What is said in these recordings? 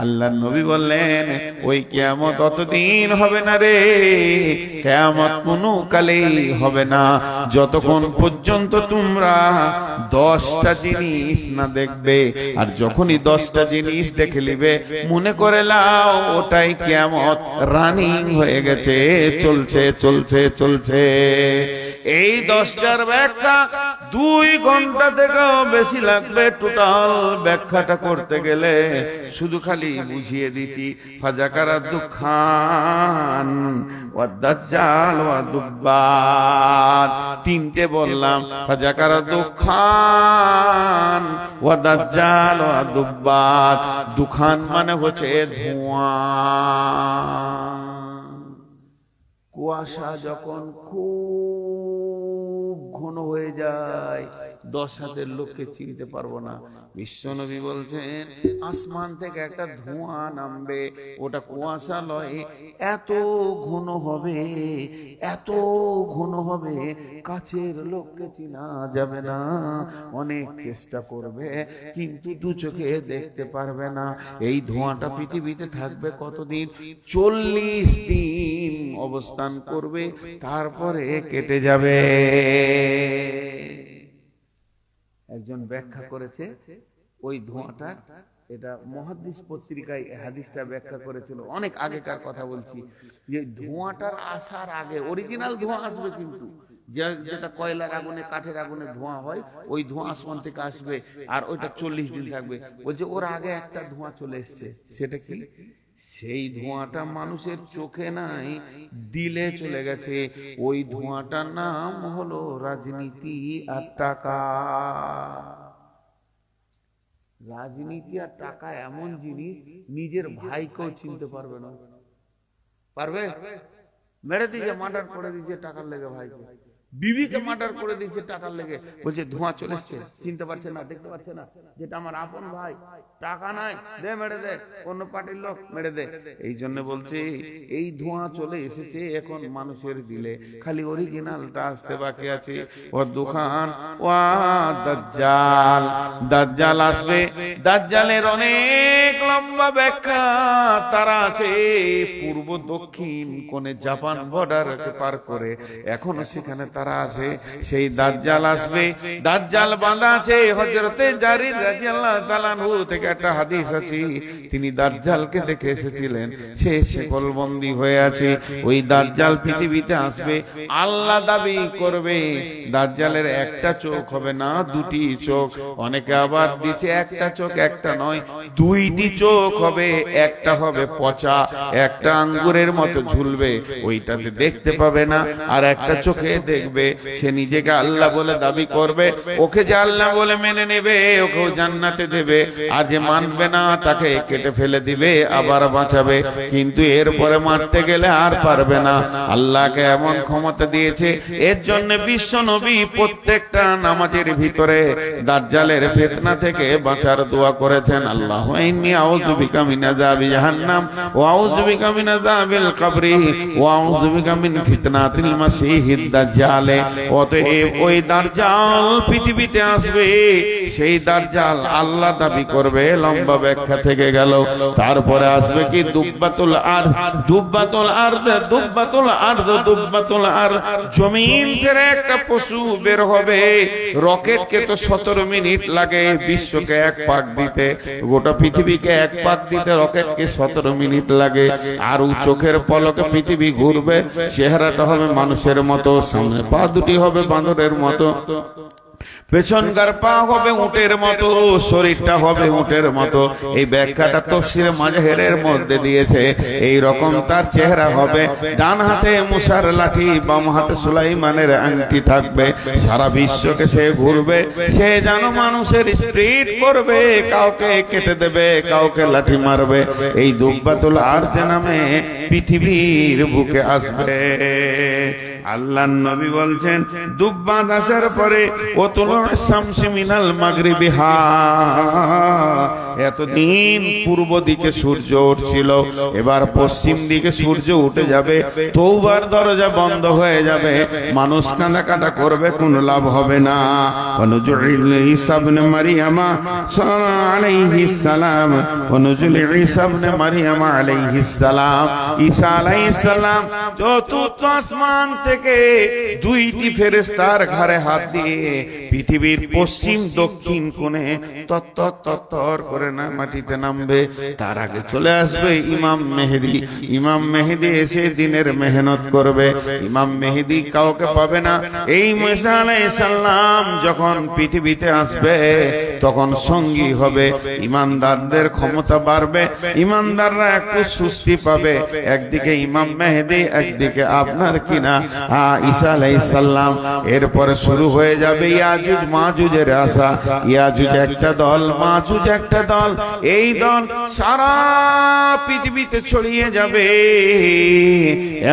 আল্লাহর নবী বললেন ওই কিয়ামত অতদিন হবে না রে, কিয়ামত কোনো কালেই হবে না যতক্ষণ পর্যন্ত তোমরা 10টা জিনিস না দেখবে। আর যখনই 10টা জিনিস দেখে নিবে মনে করে লাও ওটাই কিয়ামত রানিং হয়ে গেছে, চলছে চলছে চলছে। এই 10টার ব্যাখ্যা 2 ঘন্টা থেকেও বেশি লাগবে টোটাল ব্যাখ্যাটা করতে গেলে। শুধু খালি বুঝিয়ে দিচ্ছি ফাজাকারা দুখান ওয়া দাজ্জাল ওয়া দুব্বাত, 3টে বললাম ফাজাকারা দুখান ওয়া দাজ্জাল ওয়া দুব্বাত। দুখান মানে হচ্ছে ধোঁয়া, কুয়াশা যখন খুব ঘন হয়ে যায় 10 হাতের লোককে চিনতে পারবো না। বিশ্বনবী বলছেন আসমান থেকে একটা ধোঁয়া নামবে, ওটা কুয়াশা লয়, এত ঘন হবে, এত ঘন হবে কাছের লোককে চিনা যাবে না। অনেক চেষ্টা করবে কিন্তু 2 চোখে দেখতে পারবে না। এই ধোঁয়াটা পৃথিবীতে থাকবে কতদিন? 40 দিন অবস্থান করবে, তারপরে কেটে যাবে। একজন ব্যাখ্যা করেছে ওই ধোঁয়াটা, এটা মুহাদ্দিস পত্রিকায় হাদিসটা ব্যাখ্যা করেছিল, অনেক আগেকার কথা বলছি, যে ধোঁয়াটার আসার আগে অরিজিনাল ধোঁয়া আসবে, কিন্তু যেটা কয়লার আগুনে কাঠের আগুনে ধোঁয়া হয় ওই ধোঁয়া আসমান থেকে আসবে, আর ওইটা 40 দিন থাকবে। বলছে ওর আগে একটা ধোঁয়া চলে এসছে, সেটা কি? সেই ধোঁয়াটা মানুষের চোখে নাই, দিলে চলে গেছে। ওই ধোঁয়াটার নাম হলো রাজনীতি আর টাকা। রাজনীতি আর টাকা এমন জিনিস নিজের ভাইকেও চিনতে পারবে না। পারবে? মেরে দিয়েছে, মার্ডার করে দিয়েছে টাকার লেগে ভাইকে, বিবিকে মার্ডার করে দিয়েছে টাকার লেগে। বলছে ধোঁয়া চলে এসছে, চিনতে পারছে না, দেখতে পারছে না, যেটা আমার আপন ভাই, টাকা নাই, দে মেরে দে, অন্য পার্টির লোক মেরে দে। এই জন্য বলছে এই ধোঁয়া চলে এসেছে এখন মানুষের দিলে, খালি অরিজিনালটা আসতে বাকি আছে। ও দোকান ওয়া দাজ্জাল, দাজ্জাল আসবে। দাজ্জালের অনেক লম্বা ব্যাখ্যা তারা আছে পূর্ব দক্ষিণ কোণে জাপান বর্ডারকে পার করে এখনো সেখানে তারা আছে। সেই দাজ্জাল আসবে, দাজ্জাল বাঁধা আছে। হযরতে জারির রাদিয়াল্লাহু তাআলা আনহু থেকে একটা হাদিস আছে, তিনি দাজ্জালকে দেখে এসেছিলেন, সে শিকলবন্দি হয়ে আছে। ওই দাজ্জাল পৃথিবীতে আসবে, আল্লাহ দাবি করবে দাজ্জালের একটা চোখ হবে না, 2টি চোখ। অনেকে আবার দিচ্ছে একটা চোখ, একটা নয়, 2টি চোখ হবে। একটা হবে পচা, একটা আঙ্গুরের মতো ঝুলবে, ওইটাতে দেখতে পাবে না। আর একটা চোখে দেখবে। সে নিজেকে আল্লাহ বলে দাবি করবে, ওকে যে আল্লাহ বলে মেনে নেবে ওকেও জান্নাতে দেবে, আর যে মানবে না তাকে কেটে ফেলে দিবে, আবার বাঁচাবে। কিন্তু এরপরে মারতে গেলে আর পারবে না। আল্লাহকে এমন ক্ষমতা দিয়েছে। এর জন্য বিশ্ব নবী প্রত্যেকটা নামাজের ভিতরে দাজ্জালের ফিতনা থেকে বাঁচার দোয়া করেছেন। আল্লাহুম্মা ইন্নী আউযু বিকা মিন আযাবি জাহান্নাম ওয়া আউযু বিকা মিন আযাবিল কবরি ওয়া আউযু বিকা মিন ফিতনাতিল মাসীহিদ দাজ্জাল। অতএব ওই দাজ্জাল পৃথিবীতে আসবে, সেই দাজ্জাল আল্লাহ দাবি করবে। লম্বা ব্যাখ্যা থেকে গেল। তারপরে আসবে কি? দুব্বাতুল আরদ, দুব্বাতুল আরদ, দুব্বাতুল আরদ, দুব্বাতুল আরদ। জমিন থেকে একটা পশু বের হবে। রকেটকে তো 17 মিনিট লাগে বিশ্বকে 1 পাক দিতে, গোটা পৃথিবীকে 1 পাক দিতে রকেটকে 17 মিনিট লাগে। আর চোখের পলকে পৃথিবী ঘুরবে। চেহারাটা হবে মানুষের মতো, সামনে পা 2টি হবে বাঁদরের মতো, পেছনকার পা হবে উটের মতো, শরীরটা হবে উটের মতো। এই ব্যাখ্যাটা তাফসীরে মাজাহিরের মধ্যে দিয়েছে। এই রকম তার চেহারা হবে। ডান হাতে মুসার লাঠি, বাম হাতে সুলাইমানের আংটি থাকবে। সারা বিশ্বকে সে ঘুরবে। সে যেন মানুষের স্ট্রিট করবে, কাউকে কেটে দেবে, কাউকে লাঠি মারবে। এই দুব্বাতুল আরদ নামে পৃথিবীর বুকে আসবে। আল্লাহর নবী বলছেন দুব্বাদ আসার পরে ওতুলুল শামসি মিনাল মাগরিবি হা, এতদিন পূর্ব দিকে সূর্য উঠছিল, এবার পশ্চিম দিকে সূর্য উঠে যাবে, তওবার দরজা বন্ধ হয়ে যাবে, মানুষ কাঁদা করবে, কোনো লাভ হবে না। অনুজুল ঈসা ইবনে মারইয়াম আলাইহিস সালাম, অনুজুল ঈসা ইবনে মারইয়াম আলাইহিস সালাম, ঈসা আলাইহিস সালাম চতুর্থ আসমান থেকে দুইটি ফেরেশতার ঘাড়ে হাত দিয়ে পৃথিবীর পশ্চিম দক্ষিণ কোণে তত্তর করে না মাটিতে নামবে। তার আগে চলে আসবে ইমাম মেহেদী। ইমাম মেহেদী এসে দিনের মেহনত করবে। ইমাম মেহেদী কাউকে পাবে না। এই মুসা আলাইহিস সালাম যখন পৃথিবীতে আসবে তখন সঙ্গী হবে, ইমানদারদের ক্ষমতা বাড়বে, ইমানদাররা একটু সুস্থি পাবে। একদিকে ইমাম মেহেদী, একদিকে আপনার কিনা ঈসা আলাইহিস সালাম। এরপরে শুরু হয়ে যাবে ইয়াজুজ মাজুজের আসা। ইয়াজুজ একটা দল, মাজুজ একটা দল। এই দল সারা পৃথিবীতে ছড়িয়ে যাবে,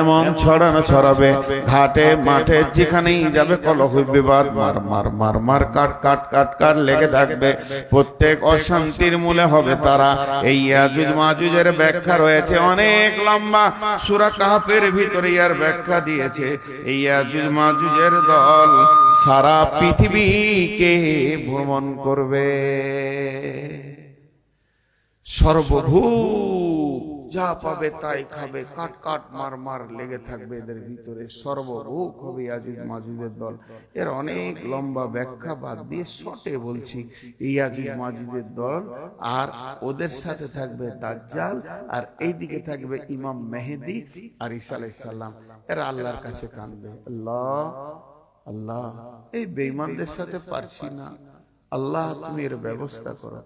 এমন ছড়াবে ঘাটে মাঠে যেখানেই যাবে কলহ বিবাদ, মার কাট লেগে থাকবে। প্রত্যেক অশান্তির মূলে হবে তারা। এই ইয়াজুজ মাজুজের ব্যাখ্যা রয়েছে অনেক লম্বা, সূরা কাহফের ভিতরে এর ব্যাখ্যা দিয়েছে। এই ইয়াজুজ মাজুজের দল সারা পৃথিবীকে ভ্রমণ করবে। সর্বভূত যা পাবে তাই খাবে, কাট মার লেগে থাকবে এদের ভিতরে। সর্বভূক হবে ইয়াজুজ মাজুজের দল। এর অনেক লম্বা ব্যাখ্যা বাদ দিয়ে শর্টে বলছি, ইয়াজুজ মাজুজের দল, আর ওদের সাথে থাকবে দাজ্জাল, আর এইদিকে থাকবে ইমাম মেহেদী আর ঈসা আলাইহিস সালাম। এরা আল্লাহর কাছে কাঁদবে, আল্লাহ আল্লাহ এই বেঈমানদের সাথে পারছি না, আল্লাহ তুমি এর ব্যবস্থা করো।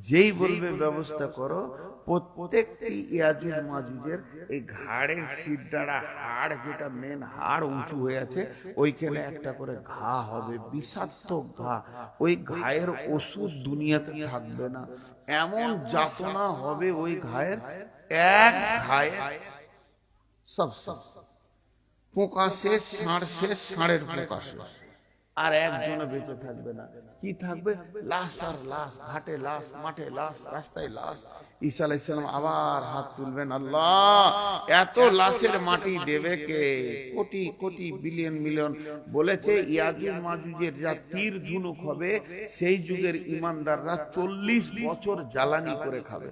যেই বলবে ব্যবস্থা করো, প্রত্যেকটি ইয়াজুজ মাজুজের এই ঘাড়ের সিদ্ধারা হাড়, যেটা মেন হাড় উঁচু হয়ে আছে, ওইখানে একটা করে ঘা হবে, বিষাক্ত ঘা। ওই ঘায়ের ওষুধ দুনিয়াতে থাকবে না, এমন যাতনা হবে ওই ঘায়ের। এক ঘায়ে সব পোকা শেষ, ষাঁড় শেষ, ষাঁড়ের পোকা শেষ, আর একজনে বেঁচে থাকবে না। কি থাকবে? লাশ আর লাশ, ঘাটে লাশ, মাঠে লাশ, রাস্তায় লাশ। ঈসা আলাইহিস সালাম আবার হাত তুলবেন, আল্লাহ এত লাশের মাটি দেবে কে? Crore crore billion million. বলেছে ইয়াজুজ মাজুজের যা তীর ধনুক হবে, সেই যুগের ইমানদাররা 40 বছর জ্বালানি করে খাবে।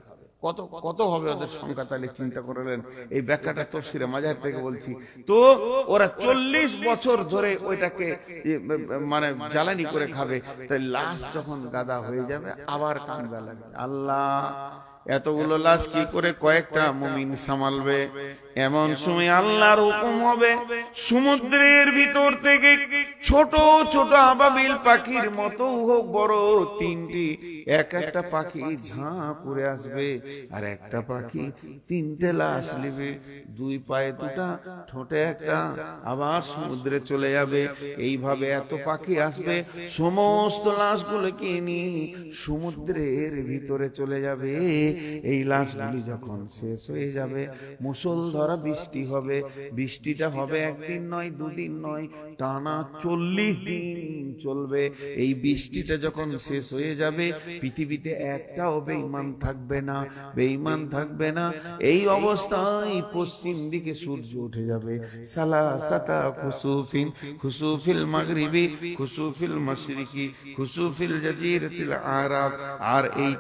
কত হবে ওদের সংখ্যা? তাহলে চিন্তা করলেন। এই ব্যাখ্যাটা তাফসীরে মাজার থেকে বলছি। তো ওরা 40 বছর ধরে ওইটাকে মানে জ্বালানি করে খাবে। তাই লাশ যখন গাদা হয়ে যাবে আবার কান্না লাগবে, আল্লাহ এতগুলো লাশ কি করে কয়েকটা মুমিন সামালবে? এমন সময় আল্লাহর হুকুম হবে, সমুদ্রের ভিতর থেকে ছোট ছোট আবাবিল পাখির মতো হোক বড় তিনটি, এক একটা পাখি ঝাঁপ করে আসবে, আর একটা পাখি তিনটে লাশ নেবে, দুই পায়ে দুটা, ঠোঁটে একটা, আবার সমুদ্রে চলে যাবে। এইভাবে এত পাখি আসবে, সমস্ত লাশগুলোকে নিয়ে সমুদ্রের ভিতরে চলে যাবে। এই লাশগুলি যখন শেষ হয়ে যাবে, মুষলধারে বৃষ্টি হবে। বৃষ্টিটা হবে একদিন নয়, দুদিন নয়, টানা 40 দিন চলবে। এই বৃষ্টিটা যখন শেষ হয়ে যাবে, পৃথিবীতে একটাও বেঈমান থাকবে না, বেঈমান থাকবে না। এই অবস্থায় পশ্চিম দিকে সূর্য উঠে যাবে। সালাসাতা খুসুফিন, খুসুফিল মাগরিবি, খুসুফিল মাশরিকি, খুসুফিল জাজিরাতিল আরাব। আর এই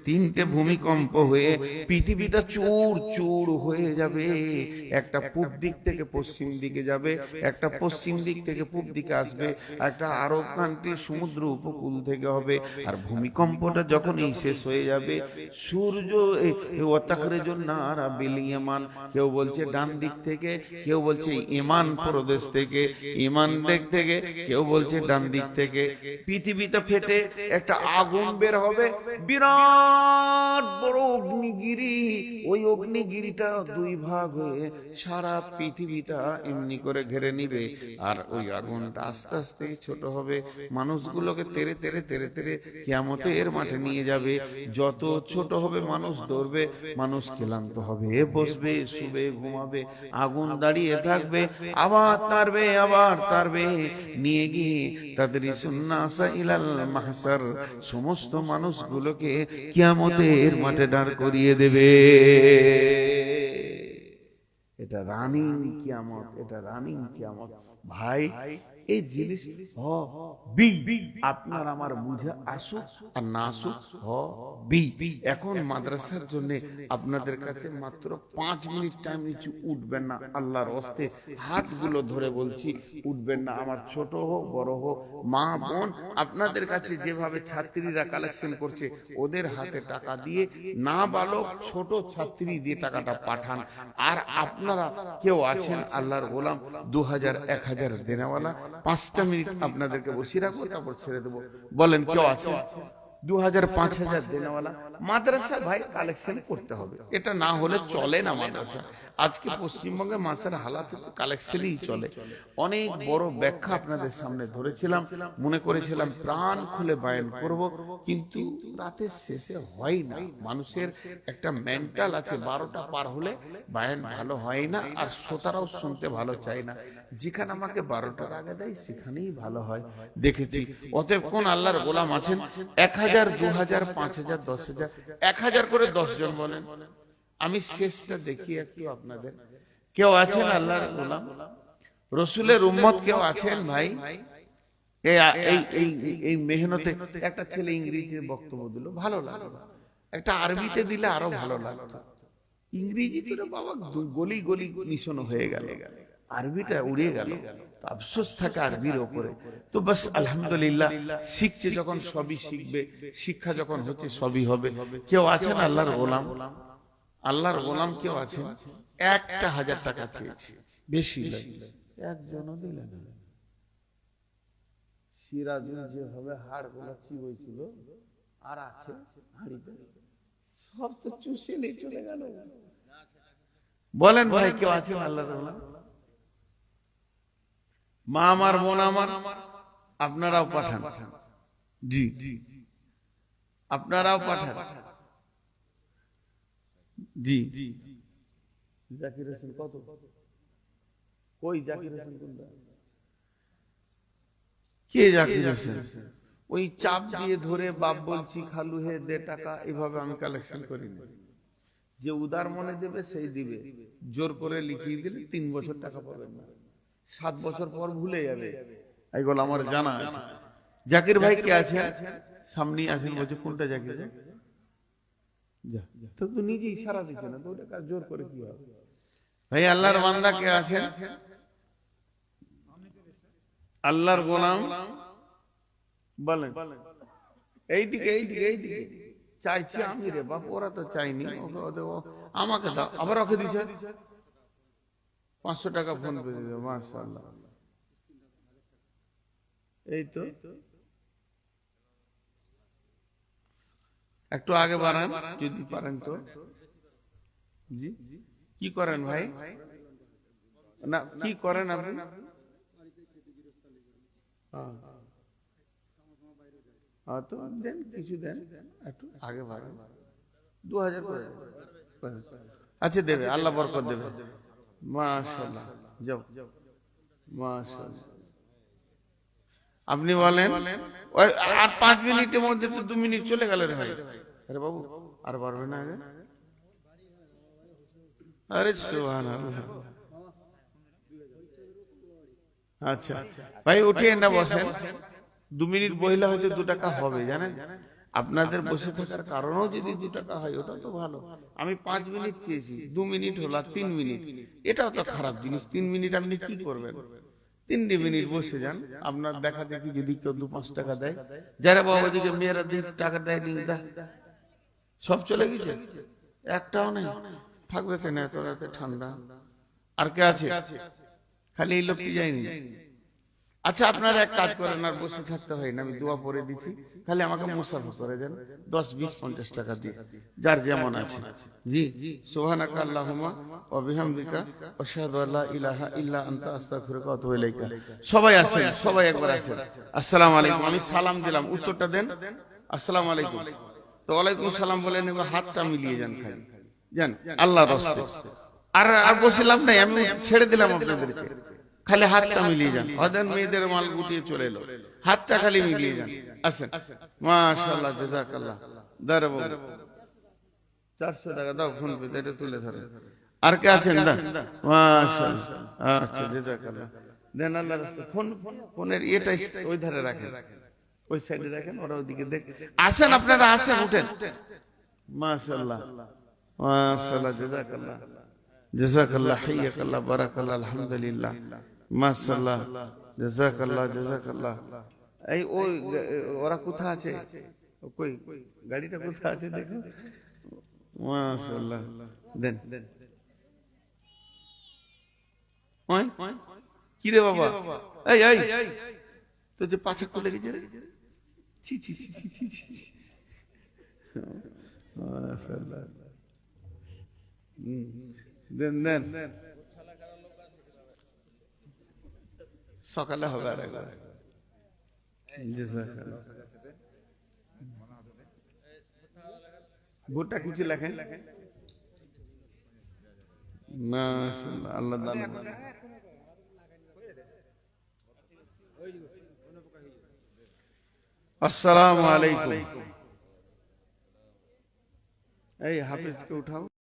তিনটে ভূমিকম্প হয়ে পৃথিবীটা চূড় চূড় হয়ে যাবে। একটা পূব দিক থেকে পশ্চিম দিকে যাবে, একটা পশ্চিম দিক থেকে পূব দিকে আসবে, একটা আরব কান্ট্রির সমুদ্র উপকূল থেকে হবে। আর ভূমিকম্পটা যখনই শেষ হয়ে যাবে, সূর্য ওয়াতাখরিজুন নারা বিল ইয়ামান, কেউ বলছে ডান দিক থেকে, কেউ বলছে ইমান প্রদেশ থেকে, ইমান দিক থেকে, কেউ বলছে ডান দিক থেকে। পৃথিবীটা ফেটে একটা আগুন বের হবে, বিরাট বড় অগ্নিগিরি। ওই অগ্নিগিরিটা দুই ভাগ হয়ে সারা পৃথিবীটা এমনি করে ঘেরে নিবে, আর ওই আগুনটা আস্তে আস্তে ছোট হবে, মানুষগুলোকে তেরে তেরে তেরে তেরে কিয়ামতের মাঠে নিয়ে যাবে। যত ছোট হবে মানুষ দৌড়বে, মানুষ ক্লান্ত হবে, বসবে, শুবে, ঘুমাবে, আগুন দাঁড়িয়ে থাকবে, আবার তারবে, আবার তারবে, নিয়ে গিয়ে তাদের সুন্নাসা ইলাল মাহসার, সমস্ত মানুষগুলোকে কিয়ামতের মাঠে দাঁড় করিয়ে দেবে। এটা রানিং কিয়ামত, এটা রানিং কিয়ামত। ভাই এই জিনিস আপনার আমার বুঝে আসুক আর না আসুক এখন মাদ্রাসার জন্য আপনাদের কাছে মাত্র 5 মিনিট টাইম নিচ্ছি, উঠবেন না আল্লাহর হস্তে, হাতগুলো ধরে বলছি উঠবেন না। আমার ছোট হোক বড় হোক, মা বোন, আপনাদের কাছে যেভাবে ছাত্রীরা কালেকশন করছে ওদের হাতে টাকা দিয়ে, না বালক ছোট ছাত্রী দিয়ে টাকাটা পাঠান। আর আপনারা কেউ আছেন আল্লাহর গোলাম 2000 1000 দেনেওয়ালা, 5টা মিনিট আপনাদেরকে বসিয়ে রাখবো, তারপর ছেড়ে দেবো। বলেন কেউ আছে 2000 5000 দেনেওয়ালা? মাদ্রাসা ভাই কালেকশন করতে হবে, এটা না হলে চলে না মাদ্রাসা। আজকে পশ্চিমবঙ্গে মাসের হালাত কালেকশনই চলে। অনেক বড় ব্যাখ্যা আপনাদের সামনে ধরেছিলাম, মনে করেছিলাম প্রাণ খুলে বায়ান করব, কিন্তু রাতের শেষে হয় না। মানুষের একটা মেন্টাল আছে, 12টা পার হলে বায়ান ভালো হয় না, আর শ্রোতারাও শুনতে ভালো চায় না। যেখানে আমাকে 12টার আগে দেয় সেখানেই ভালো হয়, দেখেছি। অতএব কোন আল্লাহর গোলাম আছেন 1000 2000 5000 10000 1000 করে 10 জন বলেন, আমি শেষটা দেখি একটু আপনাদের। কেউ আছেন আল্লাহর গোলাম, রসুলের উম্মত কেউ আছেন ভাই? এই মেহনতে একটা ছেলে ইংরেজিতে বক্তব্য দিল, ভালো লাগলো। একটা আরবিতে দিলে আরো ভালো লাগতো। ইংরেজিতে বাবা গলি গলি মিশন হয়ে গেল, আরবিটা উড়ে গেল, আফসোস থাকে আরবির ওপরে। তো বাস আলহামদুলিল্লাহ, শিখছে যখন সবই শিখবে, শিক্ষা যখন হচ্ছে সবই হবে। কেউ আছেন আল্লাহর গোলাম? আল্লাহর গোলাম কেউ আছেন? 1000 টাকা চেয়েছি, বেশি লাগবে, একজনও দিলেন না। সিরাজুল যেভাবে হাড় গুলো চিবইছিল আর আছে হাড়িতে, সব তো চুষে নিয়ে চলে গেল। বলেন ভাই কেউ আছেন আল্লাহর গোলাম? মা আমার, বোন আমার, আপনারাও পাঠান, জি আপনারাও পাঠান, জি। জাকির হোসেন কত? কই জাকির হোসেন? কোনটা? কে জাকির হোসেন? ওই চাপ দিয়ে ধরে বাপ বলছি খালু হে দে টাকা, এভাবে আমি কালেকশন করি না। যে উদার মনে দেবে সেই দিবে, জোর করে লিখিয়ে দিলে 3 বছর টাকা পাবেন না, 7 বছর পর ভুলে যাবে। এইগুলো আমার জানা আছে। জাকির ভাই কে আছেন? সামনে আছেন, বলছে কোনটা জাকির? তো নিজে ইশারা দিচ্ছে না, তো ওটা জোর করে কি হবে ভাই? আল্লাহর বান্দা কে আছেন? আল্লাহর গোলাম বলেন। এইদিকে এইদিকে এইদিকে চাইছি আমি রে বাপ, ওরা তো চাইনি, আমাকে দাও। আবার ওকে দিচ্ছে 500 টাকা ফোন পে দিবে, মাশাআল্লাহ। এই তো একটু আগে বাড়ান যদি পারেন তো। জি কি করেন ভাই? না কি করেন আপনি? তো দেন, কিছু দেন, একটু আগে বাড়ান, 2000 করে। আচ্ছা দেবে, আল্লাহ বরকত দেবে, মাশাআল্লাহ। যাও মাশাআল্লাহ। আপনি বলেন আর 5 মিনিটের মধ্যে তো 2 মিনিট চলে গেল রে ভাই। আরে বাবু আর পারবে না আগে? আরে সুবহানাল্লাহ। আচ্ছা ভাই উঠিয়ে না বসেন, 2 মিনিট বইলে হয়তো 2 টাকা হবে, জানেন? আপনাদের বসে থাকার কারণেও যদি 2 টাকা হয় ওটা তো ভালো। আমি 5 মিনিট চেয়েছি, 2 মিনিট হলো, 3 মিনিট, এটাও তো খারাপ জিনিস। 3 মিনিট আপনি কি করবেন? 3 মিনিট বসে যান, আপনার দেখা দেখি যদি কেউ 2-5 টাকা দেয়, যারা বাবা দিকে মেয়েরা টাকা দেয় নি, সব চলে গেছে, একটাও নেই, থাকবে কেন এত রাতে ঠান্ডা? আর কে আছে? খালি এই লোকটি যায়নি। আচ্ছা আপনারা এক কাজ করেন, আর বসে থাকতে হয় না, আমি দোয়া পড়ে দিচ্ছি, খালি আমাকে মুসাফা করে দেন 10, 20, 50 টাকা দিয়ে, যার যেমন আছে। জি, সুবহানাকা আল্লাহুম্মা ওয়া বিহামদিকা আশহাদু আল্লা ইলাহা ইল্লা আনতা আস্তাগফিরুকা ওয়া আতুবু ইলাইকা। সবাই আছেন, সবাই একবার আছেন। আসসালামু আলাইকুম। আমি সালাম দিলাম, উত্তরটা দেন। আসসালামু আলাইকুম। তো ওয়ালাইকুম সালাম বলে নেব, হাতটা মিলিয়ে যান খালি, জান আল্লাহর রাস্তায়। আর বসিলাম নাই, আমি ছেড়ে দিলাম আপনাদেরকে, খালি হাতটা মিলিয়ে যান। ওদের মেয়েদের মাল গুটিয়ে চলে এলো, হাতটা খালি মিলিয়ে যান। আসেন, মাশাআল্লাহ, জাযাকাল্লাহ। দাঁড়াবো, 400 টাকা দাও, ফোন পে এটা তুলে ধরেন। আর কে আছেন? দা, মাশাআল্লাহ, আচ্ছা, জাযাকাল্লাহ। দেন আল্লাহর রাস্তায়। ফোনের এটা ওই ধারে রাখেন, ওই সাইডে রাখেন, ওরা ওইদিকে দেখ। আসেন আপনারা, আসেন, উঠেন। মাশাআল্লাহ, মাশাআল্লাহ, জাযাকাল্লাহ, জাযাকাল্লাহ, হাইয়াকাল্লাহ, বারাকাল্লাহ, আলহামদুলিল্লাহ, মাশাআল্লাহ, জাযাকাল্লাহ, জাযাকাল্লাহ। এই ওই ওরা কোথায় আছে? কই গাড়িটা কোথায় আছে দেখো। মাশাআল্লাহ, দেন। ওই কি রে বাবা, এই এই তো যে পাছা খুলে গেছে রে, ছি ছি ছি ছি ছি ছি। মাশাআল্লাহ, দেন দেন, সকালে হবে আর একবার। জাযাকাল্লাহ। ভুট্টা কিছু লেখেন। মাশাআল্লাহ, আল্লাহ দান। আসসালামু আলাইকুম। এই হাফিজকে উঠাও।